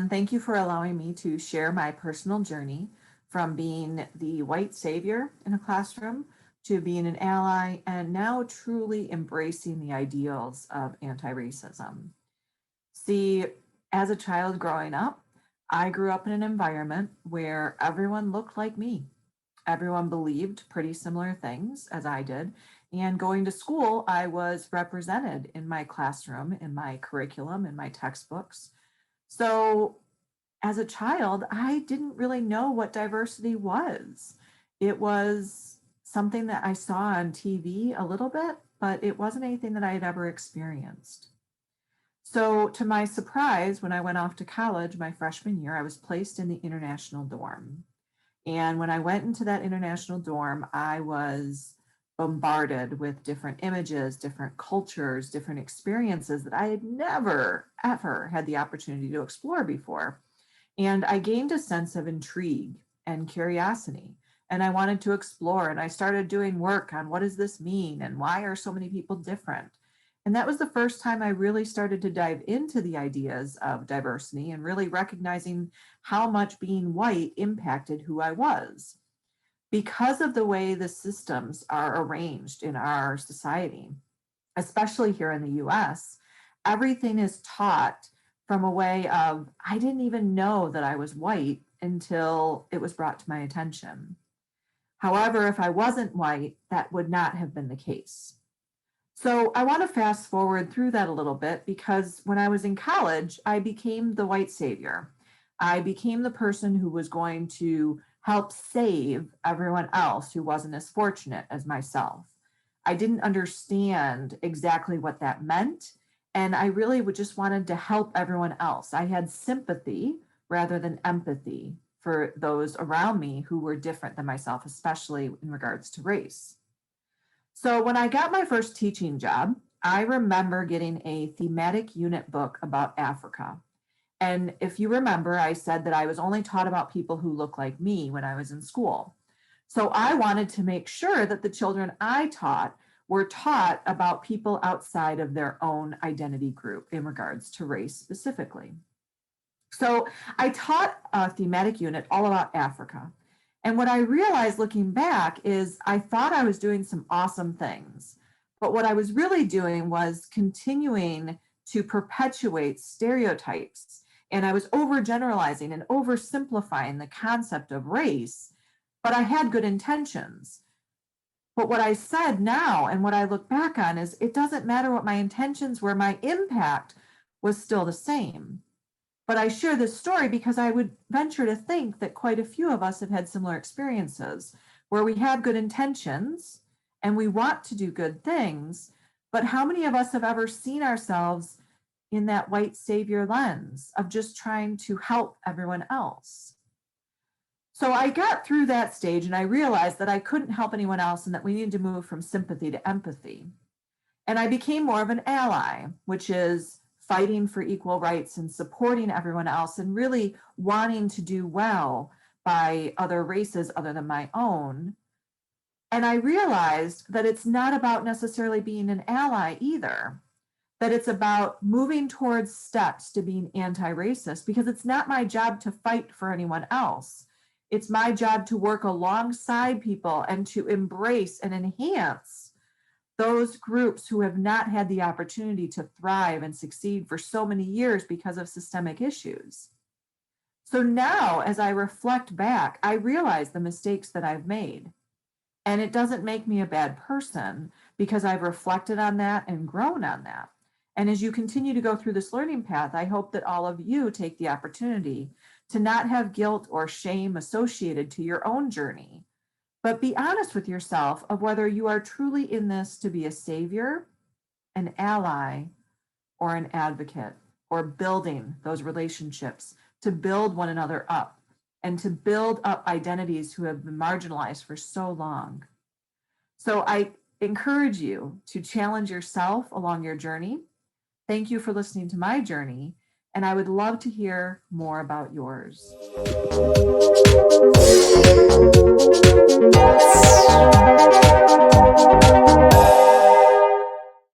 and thank you for allowing me to share my personal journey from being the white savior in a classroom to being an ally and now truly embracing the ideals of anti-racism. See, as a child growing up, I grew up in an environment where everyone looked like me. Everyone believed pretty similar things as I did. And going to school, I was represented in my classroom, in my curriculum, in my textbooks. So as a child, I didn't really know what diversity was. It was something that I saw on TV a little bit, but it wasn't anything that I had ever experienced. So, to my surprise, when I went off to college my freshman year, I was placed in the international dorm. And when I went into that international dorm, I was bombarded with different images, different cultures, different experiences that I had never, ever had the opportunity to explore before. And I gained a sense of intrigue and curiosity. And I wanted to explore. And I started doing work on what does this mean and why are so many people different? And that was the first time I really started to dive into the ideas of diversity and really recognizing how much being white impacted who I was. Because of the way the systems are arranged in our society, especially here in the US, everything is taught from a way of, I didn't even know that I was white until it was brought to my attention. However, if I wasn't white, that would not have been the case. So I want to fast forward through that a little bit because when I was in college, I became the white savior. I became the person who was going to help save everyone else who wasn't as fortunate as myself. I didn't understand exactly what that meant. And I really would just wanted to help everyone else. I had sympathy rather than empathy for those around me who were different than myself, especially in regards to race. So when I got my first teaching job, I remember getting a thematic unit book about Africa. And if you remember, I said that I was only taught about people who look like me when I was in school. So I wanted to make sure that the children I taught were taught about people outside of their own identity group in regards to race specifically. So I taught a thematic unit all about Africa. And what I realized looking back is I thought I was doing some awesome things. But what I was really doing was continuing to perpetuate stereotypes. And I was overgeneralizing and oversimplifying the concept of race, but I had good intentions. But what I said now and what I look back on is it doesn't matter what my intentions were, my impact was still the same. But I share this story because I would venture to think that quite a few of us have had similar experiences where we have good intentions and we want to do good things. But how many of us have ever seen ourselves in that white savior lens of just trying to help everyone else? So I got through that stage and I realized that I couldn't help anyone else and that we needed to move from sympathy to empathy. And I became more of an ally, which is fighting for equal rights and supporting everyone else and really wanting to do well by other races other than my own. And I realized that it's not about necessarily being an ally either, that it's about moving towards steps to being anti-racist because it's not my job to fight for anyone else. It's my job to work alongside people and to embrace and enhance those groups who have not had the opportunity to thrive and succeed for so many years because of systemic issues. So now, as I reflect back, I realize the mistakes that I've made. And it doesn't make me a bad person because I've reflected on that and grown on that. And as you continue to go through this learning path, I hope that all of you take the opportunity to not have guilt or shame associated to your own journey, but be honest with yourself of whether you are truly in this to be a savior, an ally, or an advocate, or building those relationships to build one another up and to build up identities who have been marginalized for so long. So I encourage you to challenge yourself along your journey. Thank you for listening to my journey, and I would love to hear more about yours.